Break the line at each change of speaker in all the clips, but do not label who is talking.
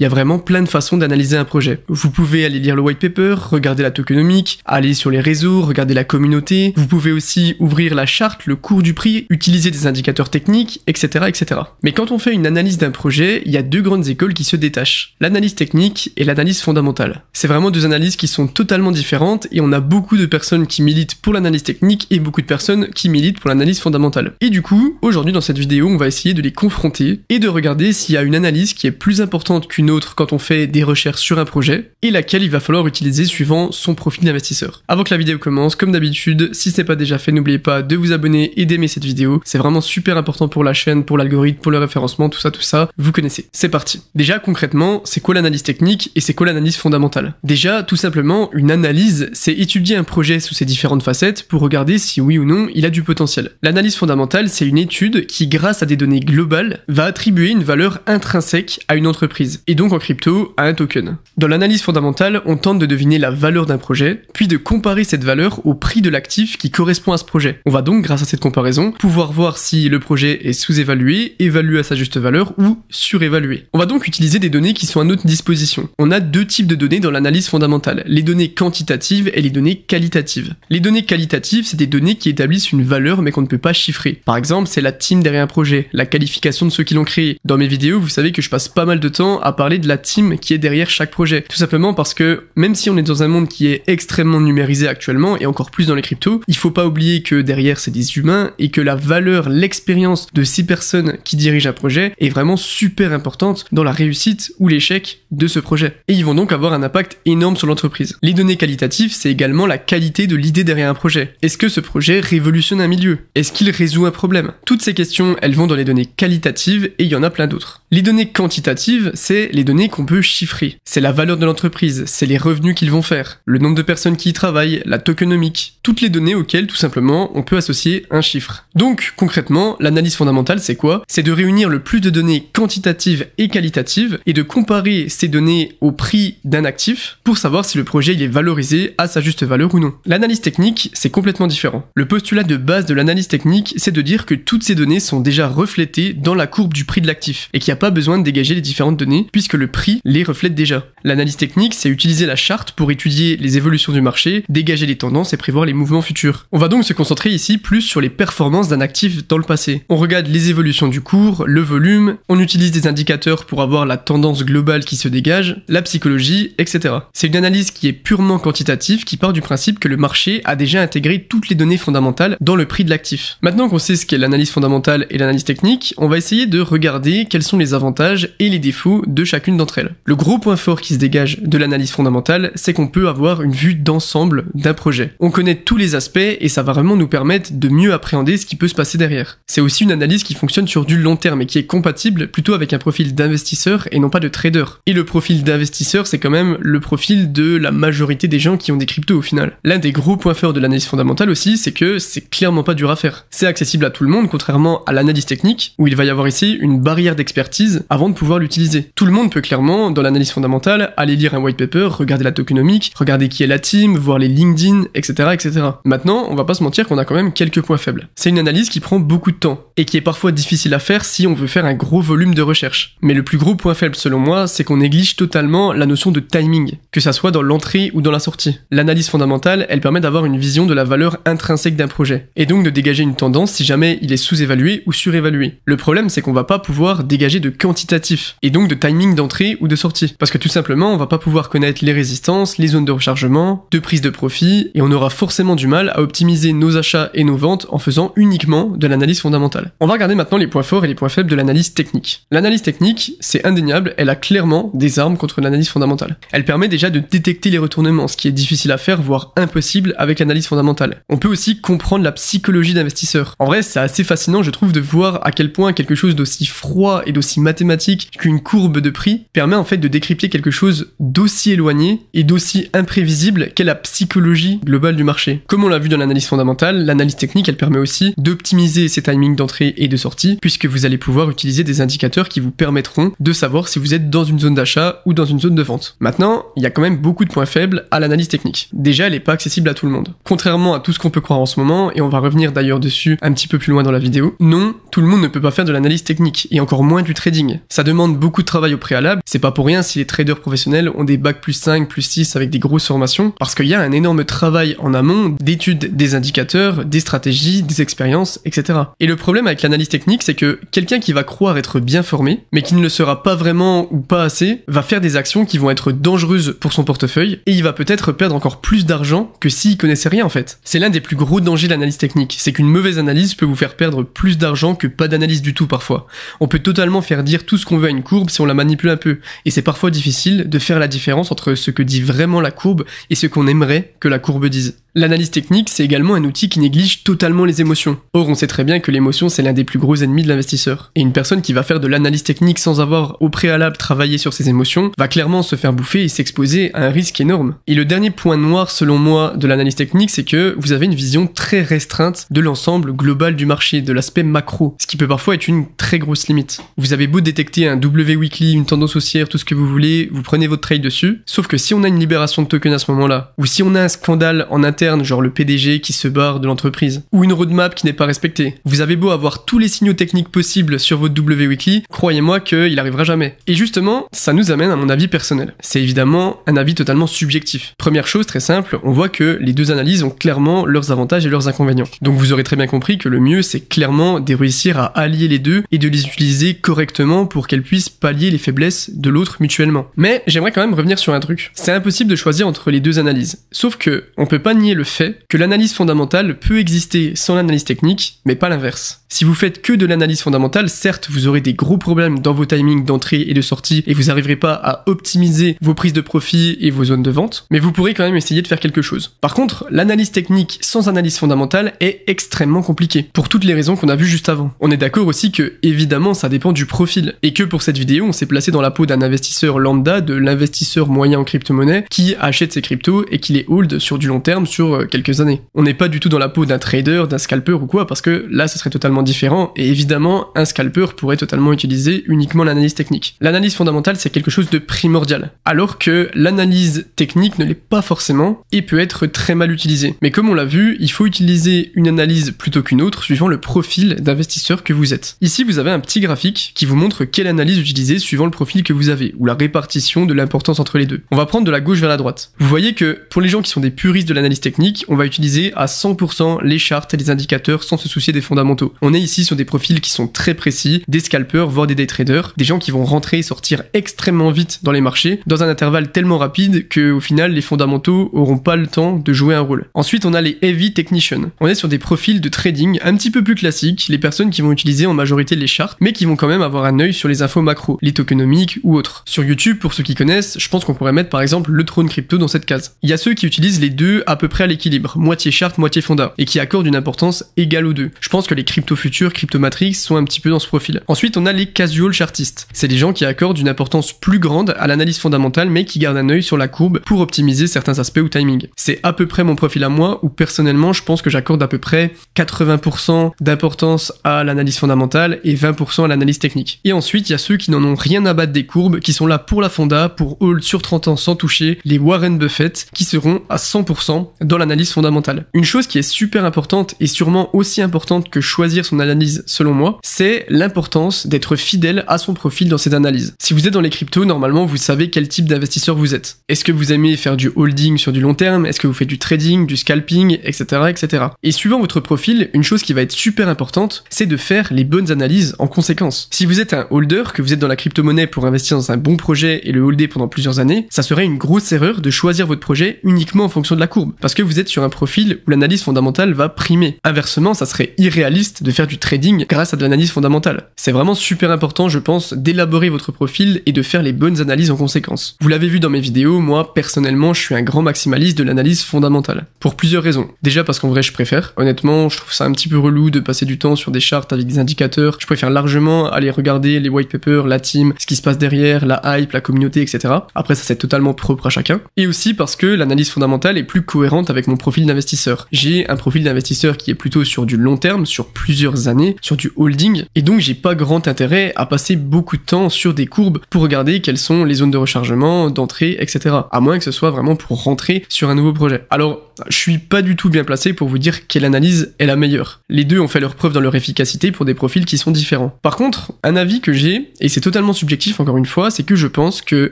Il y a vraiment plein de façons d'analyser un projet. Vous pouvez aller lire le white paper, regarder la tokenomique, aller sur les réseaux, regarder la communauté. Vous pouvez aussi ouvrir la charte, le cours du prix, utiliser des indicateurs techniques, etc., etc. Mais quand on fait une analyse d'un projet, il y a deux grandes écoles qui se détachent. L'analyse technique et l'analyse fondamentale. C'est vraiment deux analyses qui sont totalement différentes et on a beaucoup de personnes qui militent pour l'analyse technique et beaucoup de personnes qui militent pour l'analyse fondamentale. Et du coup, aujourd'hui dans cette vidéo, on va essayer de les confronter et de regarder s'il y a une analyse qui est plus importante qu'une autre quand on fait des recherches sur un projet et laquelle il va falloir utiliser suivant son profil d'investisseur. Avant que la vidéo commence, comme d'habitude, si ce n'est pas déjà fait, n'oubliez pas de vous abonner et d'aimer cette vidéo. C'est vraiment super important pour la chaîne, pour l'algorithme, pour le référencement, tout ça, vous connaissez. C'est parti. Déjà, concrètement, c'est quoi l'analyse technique et c'est quoi l'analyse fondamentale? Déjà, tout simplement, une analyse, c'est étudier un projet sous ses différentes facettes pour regarder si oui ou non il a du potentiel. L'analyse fondamentale, c'est une étude qui, grâce à des données globales, va attribuer une valeur intrinsèque à une entreprise, et donc en crypto, à un token. Dans l'analyse fondamentale, on tente de deviner la valeur d'un projet, puis de comparer cette valeur au prix de l'actif qui correspond à ce projet. On va donc, grâce à cette comparaison, pouvoir voir si le projet est sous-évalué, évalué à sa juste valeur ou surévalué. On va donc utiliser des données qui sont à notre disposition. On a deux types de données dans l'analyse fondamentale, les données quantitatives et les données qualitatives. Les données qualitatives, c'est des données qui établissent une valeur mais qu'on ne peut pas chiffrer. Par exemple, c'est la team derrière un projet, la qualification de ceux qui l'ont créé. Dans mes vidéos, vous savez que je passe pas mal de temps à parler de la team qui est derrière chaque projet. Tout simplement parce que même si on est dans un monde qui est extrêmement numérisé actuellement, et encore plus dans les cryptos, il faut pas oublier que derrière c'est des humains et que la valeur, l'expérience de ces personnes qui dirigent un projet est vraiment super importante dans la réussite ou l'échec de ce projet. Et ils vont donc avoir un impact énorme sur l'entreprise. Les données qualitatives, c'est également la qualité de l'idée derrière un projet. Est-ce que ce projet révolutionne un milieu? Est-ce qu'il résout un problème? Toutes ces questions, elles vont dans les données qualitatives et il y en a plein d'autres. Les données quantitatives, c'est les données qu'on peut chiffrer. C'est la valeur de l'entreprise, c'est les revenus qu'ils vont faire, le nombre de personnes qui y travaillent, la tokenomique, toutes les données auxquelles tout simplement on peut associer un chiffre. Donc concrètement, l'analyse fondamentale c'est quoi? C'est de réunir le plus de données quantitatives et qualitatives et de comparer ces données au prix d'un actif pour savoir si le projet il est valorisé à sa juste valeur ou non. L'analyse technique, c'est complètement différent. Le postulat de base de l'analyse technique, c'est de dire que toutes ces données sont déjà reflétées dans la courbe du prix de l'actif et qu'il n'y a pas besoin de dégager les différentes données puisque le prix les reflète déjà. L'analyse technique, c'est utiliser la charte pour étudier les évolutions du marché, dégager les tendances et prévoir les mouvements futurs. On va donc se concentrer ici plus sur les performances d'un actif dans le passé. On regarde les évolutions du cours, le volume, on utilise des indicateurs pour avoir la tendance globale qui se dégage, la psychologie, etc. C'est une analyse qui est purement quantitative qui part du principe que le marché a déjà intégré toutes les données fondamentales dans le prix de l'actif. Maintenant qu'on sait ce qu'est l'analyse fondamentale et l'analyse technique, on va essayer de regarder quels sont les avantages et les défauts de chacune d'entre elles. Le gros point fort qui se dégage de l'analyse fondamentale, c'est qu'on peut avoir une vue d'ensemble d'un projet. On connaît tous les aspects et ça va vraiment nous permettre de mieux appréhender ce qui peut se passer derrière. C'est aussi une analyse qui fonctionne sur du long terme et qui est compatible plutôt avec un profil d'investisseur et non pas de trader. Et le profil d'investisseur, c'est quand même le profil de la majorité des gens qui ont des cryptos au final. L'un des gros points forts de l'analyse fondamentale aussi, c'est que c'est clairement pas dur à faire. C'est accessible à tout le monde, contrairement à l'analyse technique, où il va y avoir ici une barrière d'expertise avant de pouvoir l'utiliser. Tout le monde peut clairement, dans l'analyse fondamentale, aller lire un white paper, regarder la tokenomique, regarder qui est la team, voir les LinkedIn, etc., etc. Maintenant, on va pas se mentir qu'on a quand même quelques points faibles. C'est une analyse qui prend beaucoup de temps, et qui est parfois difficile à faire si on veut faire un gros volume de recherche. Mais le plus gros point faible selon moi, c'est qu'on néglige totalement la notion de timing, que ça soit dans l'entrée ou dans la sortie. L'analyse fondamentale, elle permet d'avoir une vision de la valeur intrinsèque d'un projet, et donc de dégager une tendance si jamais il est sous-évalué ou surévalué. Le problème, c'est qu'on va pas pouvoir dégager de quantitatif, et donc de timing d'entrée ou de sortie, parce que tout simplement, on va pas pouvoir connaître les résistances, les zones de rechargement, de prise de profit, et on aura forcément du mal à optimiser nos achats et nos ventes en faisant uniquement de l'analyse fondamentale. On va regarder maintenant les points forts et les points faibles de l'analyse technique. L'analyse technique, c'est indéniable, elle a clairement des armes contre l'analyse fondamentale. Elle permet déjà de détecter les retournements, ce qui est difficile à faire, voire impossible avec l'analyse fondamentale. On peut aussi comprendre la psychologie d'investisseur. En vrai, c'est assez fascinant, je trouve, de voir à quel point quelque chose d'aussi froid et d'aussi mathématique qu'une courbe de prix permet en fait de décrypter quelque chose d'aussi éloigné et d'aussi imprévisible qu'est la psychologie globale du marché. Comme on l'a vu dans l'analyse fondamentale, l'analyse technique, elle permet aussi d'optimiser ses timings d'entrée et de sortie, puisque vous allez pouvoir utiliser des indicateurs qui vous permettront de savoir si vous êtes dans une zone d'achat ou dans une zone de vente. Maintenant, il y a quand même beaucoup de points faibles à l'analyse technique. Déjà, elle n'est pas accessible à tout le monde. Contrairement à tout ce qu'on peut croire en ce moment, et on va revenir d'ailleurs dessus un petit peu plus loin dans la vidéo, non, tout le monde ne peut pas faire de l'analyse technique, et encore moins du trading. Ça demande beaucoup de travail au préalable préalable. C'est pas pour rien si les traders professionnels ont des bacs +5, +6 avec des grosses formations, parce qu'il y a un énorme travail en amont d'études des indicateurs, des stratégies, des expériences, etc. Et le problème avec l'analyse technique, c'est que quelqu'un qui va croire être bien formé, mais qui ne le sera pas vraiment ou pas assez, va faire des actions qui vont être dangereuses pour son portefeuille, et il va peut-être perdre encore plus d'argent que s'il connaissait rien en fait. C'est l'un des plus gros dangers de l'analyse technique, c'est qu'une mauvaise analyse peut vous faire perdre plus d'argent que pas d'analyse du tout parfois. On peut totalement faire dire tout ce qu'on veut à une courbe si on la manipule un peu, et c'est parfois difficile de faire la différence entre ce que dit vraiment la courbe et ce qu'on aimerait que la courbe dise. L'analyse technique, c'est également un outil qui néglige totalement les émotions. Or, on sait très bien que l'émotion, c'est l'un des plus gros ennemis de l'investisseur. Et une personne qui va faire de l'analyse technique sans avoir au préalable travaillé sur ses émotions, va clairement se faire bouffer et s'exposer à un risque énorme. Et le dernier point noir, selon moi, de l'analyse technique, c'est que vous avez une vision très restreinte de l'ensemble global du marché, de l'aspect macro, ce qui peut parfois être une très grosse limite. Vous avez beau détecter un W weekly, une tendance haussière, tout ce que vous voulez, vous prenez votre trade dessus, sauf que si on a une libération de token à ce moment-là, ou si on a un scandale en interne, genre le PDG qui se barre de l'entreprise, ou une roadmap qui n'est pas respectée. Vous avez beau avoir tous les signaux techniques possibles sur votre W Weekly, croyez-moi qu'il arrivera jamais. Et justement, ça nous amène à mon avis personnel. C'est évidemment un avis totalement subjectif. Première chose très simple, on voit que les deux analyses ont clairement leurs avantages et leurs inconvénients. Donc vous aurez très bien compris que le mieux c'est clairement de réussir à allier les deux et de les utiliser correctement pour qu'elles puissent pallier les faiblesses de l'autre mutuellement. Mais j'aimerais quand même revenir sur un truc. C'est impossible de choisir entre les deux analyses. Sauf que on peut pas nier le fait que l'analyse fondamentale peut exister sans l'analyse technique, mais pas l'inverse. Si vous faites que de l'analyse fondamentale, certes, vous aurez des gros problèmes dans vos timings d'entrée et de sortie, et vous n'arriverez pas à optimiser vos prises de profit et vos zones de vente, mais vous pourrez quand même essayer de faire quelque chose. Par contre, l'analyse technique sans analyse fondamentale est extrêmement compliquée, pour toutes les raisons qu'on a vues juste avant. On est d'accord aussi que, évidemment, ça dépend du profil, et que pour cette vidéo, on s'est placé dans la peau d'un investisseur lambda, de l'investisseur moyen en crypto-monnaie, qui achète ses cryptos et qui les hold sur du long terme, sur quelques années. On n'est pas du tout dans la peau d'un trader, d'un scalper ou quoi, parce que là, ce serait totalement différent, et évidemment, un scalper pourrait totalement utiliser uniquement l'analyse technique. L'analyse fondamentale, c'est quelque chose de primordial, alors que l'analyse technique ne l'est pas forcément, et peut être très mal utilisée. Mais comme on l'a vu, il faut utiliser une analyse plutôt qu'une autre, suivant le profil d'investisseur que vous êtes. Ici, vous avez un petit graphique qui vous montre quelle analyse utiliser suivant le profil que vous avez, ou la répartition de l'importance entre les deux. On va prendre de la gauche vers la droite. Vous voyez que, pour les gens qui sont des puristes de l'analyse technique, on va utiliser à 100% les charts et les indicateurs sans se soucier des fondamentaux. On est ici sur des profils qui sont très précis, des scalpers, voire des day traders, des gens qui vont rentrer et sortir extrêmement vite dans les marchés, dans un intervalle tellement rapide que au final les fondamentaux auront pas le temps de jouer un rôle. Ensuite on a les heavy technicians. On est sur des profils de trading un petit peu plus classiques, les personnes qui vont utiliser en majorité les charts, mais qui vont quand même avoir un œil sur les infos macro, les tokenomiques ou autres. Sur YouTube, pour ceux qui connaissent, je pense qu'on pourrait mettre par exemple le trône crypto dans cette case. Il y a ceux qui utilisent les deux à peu près à l'équilibre, moitié chart, moitié fonda, et qui accordent une importance égale aux deux. Je pense que les crypto futures, crypto matrix sont un petit peu dans ce profil. Ensuite, on a les casual chartistes. C'est des gens qui accordent une importance plus grande à l'analyse fondamentale, mais qui gardent un œil sur la courbe pour optimiser certains aspects ou timing. C'est à peu près mon profil à moi, où personnellement, je pense que j'accorde à peu près 80% d'importance à l'analyse fondamentale et 20% à l'analyse technique. Et ensuite, il y a ceux qui n'en ont rien à battre des courbes, qui sont là pour la fonda, pour hold sur 30 ans sans toucher, les Warren Buffett, qui seront à 100% dans l'analyse fondamentale. Une chose qui est super importante et sûrement aussi importante que choisir son analyse selon moi, c'est l'importance d'être fidèle à son profil dans ses analyses. Si vous êtes dans les cryptos, normalement vous savez quel type d'investisseur vous êtes. Est-ce que vous aimez faire du holding sur du long terme? Est-ce que vous faites du trading, du scalping, etc., etc. Et suivant votre profil, une chose qui va être super importante, c'est de faire les bonnes analyses en conséquence. Si vous êtes un holder, que vous êtes dans la crypto-monnaie pour investir dans un bon projet et le holder pendant plusieurs années, ça serait une grosse erreur de choisir votre projet uniquement en fonction de la courbe, parce que vous êtes sur un profil où l'analyse fondamentale va primer. Inversement, ça serait irréaliste de faire du trading grâce à de l'analyse fondamentale. C'est vraiment super important, je pense, d'élaborer votre profil et de faire les bonnes analyses en conséquence. Vous l'avez vu dans mes vidéos, moi, personnellement, je suis un grand maximaliste de l'analyse fondamentale. Pour plusieurs raisons. Déjà parce qu'en vrai, je préfère. Honnêtement, je trouve ça un petit peu relou de passer du temps sur des charts avec des indicateurs. Je préfère largement aller regarder les white papers, la team, ce qui se passe derrière, la hype, la communauté, etc. Après, ça c'est totalement propre à chacun. Et aussi parce que l'analyse fondamentale est plus cohérente avec mon profil d'investisseur. J'ai un profil d'investisseur qui est plutôt sur du long terme, sur plusieurs années, sur du holding, et donc j'ai pas grand intérêt à passer beaucoup de temps sur des courbes pour regarder quelles sont les zones de rechargement, d'entrée, etc. À moins que ce soit vraiment pour rentrer sur un nouveau projet. Alors, je suis pas du tout bien placé pour vous dire quelle analyse est la meilleure. Les deux ont fait leur preuve dans leur efficacité pour des profils qui sont différents. Par contre, un avis que j'ai, et c'est totalement subjectif encore une fois, c'est que je pense que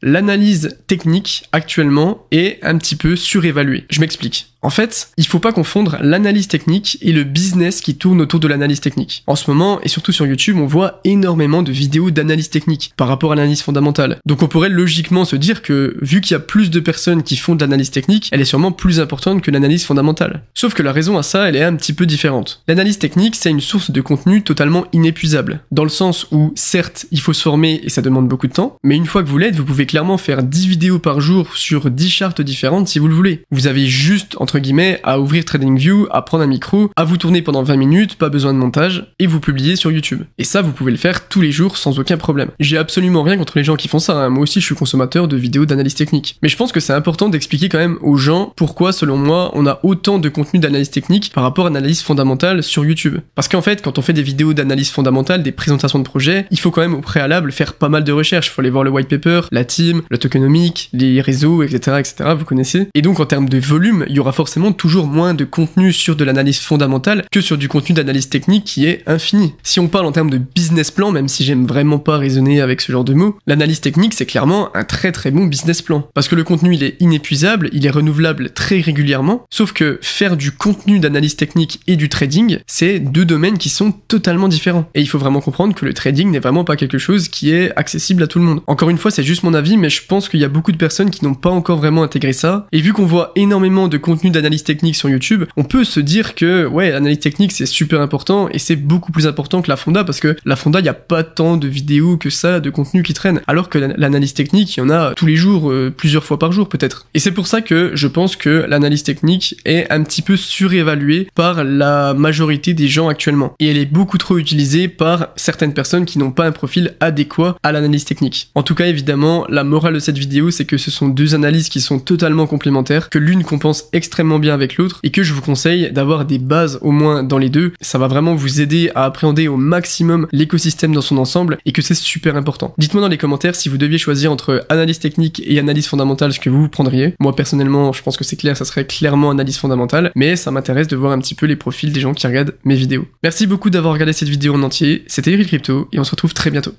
l'analyse technique actuellement est un petit peu surévaluée. Je m'explique. En fait, il faut pas confondre l'analyse technique et le business qui tourne autour de l'analyse technique. En ce moment, et surtout sur YouTube, on voit énormément de vidéos d'analyse technique par rapport à l'analyse fondamentale. Donc on pourrait logiquement se dire que, vu qu'il y a plus de personnes qui font de l'analyse technique, elle est sûrement plus importante que l'analyse fondamentale. Sauf que la raison à ça, elle est un petit peu différente. L'analyse technique, c'est une source de contenu totalement inépuisable. Dans le sens où, certes, il faut se former et ça demande beaucoup de temps, mais une fois que vous l'êtes, vous pouvez clairement faire 10 vidéos par jour sur 10 chartes différentes si vous le voulez. Vous avez juste, entre guillemets, à ouvrir TradingView, à prendre un micro, à vous tourner pendant 20 minutes, pas besoin de montage, et vous publier sur YouTube. Et ça, vous pouvez le faire tous les jours sans aucun problème. J'ai absolument rien contre les gens qui font ça, hein. Moi aussi je suis consommateur de vidéos d'analyse technique. Mais je pense que c'est important d'expliquer quand même aux gens pourquoi, selon moi, on a autant de contenu d'analyse technique par rapport à l'analyse fondamentale sur YouTube. Parce qu'en fait, quand on fait des vidéos d'analyse fondamentale, des présentations de projets, il faut quand même au préalable faire pas mal de recherches. Il faut aller voir le white paper, la team, le tokenomics, les réseaux, etc., etc., vous connaissez. Et donc en termes de volume, il y aura forcément toujours moins de contenu sur de l'analyse fondamentale que sur du contenu d'analyse technique qui est infini. Si on parle en termes de business plan, même si j'aime vraiment pas raisonner avec ce genre de mots, l'analyse technique c'est clairement un très très bon business plan. Parce que le contenu il est inépuisable, il est renouvelable très régulièrement, sauf que faire du contenu d'analyse technique et du trading, c'est deux domaines qui sont totalement différents. Et il faut vraiment comprendre que le trading n'est vraiment pas quelque chose qui est accessible à tout le monde. Encore une fois, c'est juste mon avis, mais je pense qu'il y a beaucoup de personnes qui n'ont pas encore vraiment intégré ça. Et vu qu'on voit énormément de contenu d'analyse technique sur YouTube, on peut se dire que ouais, l'analyse technique c'est super important et c'est beaucoup plus important que la fonda parce que la fonda, il n'y a pas tant de vidéos que ça, de contenu qui traîne. Alors que l'analyse technique, il y en a tous les jours, plusieurs fois par jour peut-être. Et c'est pour ça que je pense que l'analyse technique est un petit peu surévaluée par la majorité des gens actuellement. Et elle est beaucoup trop utilisée par certaines personnes qui n'ont pas un profil adéquat à l'analyse technique. En tout cas, évidemment, la morale de cette vidéo, c'est que ce sont deux analyses qui sont totalement complémentaires, que l'une compense extrêmement bien avec l'autre et que je vous conseille d'avoir des bases au moins dans les deux. Ça va vraiment vous aider à appréhender au maximum l'écosystème dans son ensemble et que c'est super important. Dites-moi dans les commentaires si vous deviez choisir entre analyse technique et analyse fondamentale ce que vous prendriez. Moi personnellement, je pense que c'est clair, ça serait clairement analyse fondamentale, mais ça m'intéresse de voir un petit peu les profils des gens qui regardent mes vidéos. Merci beaucoup d'avoir regardé cette vidéo en entier, c'était Uriel Crypto et on se retrouve très bientôt.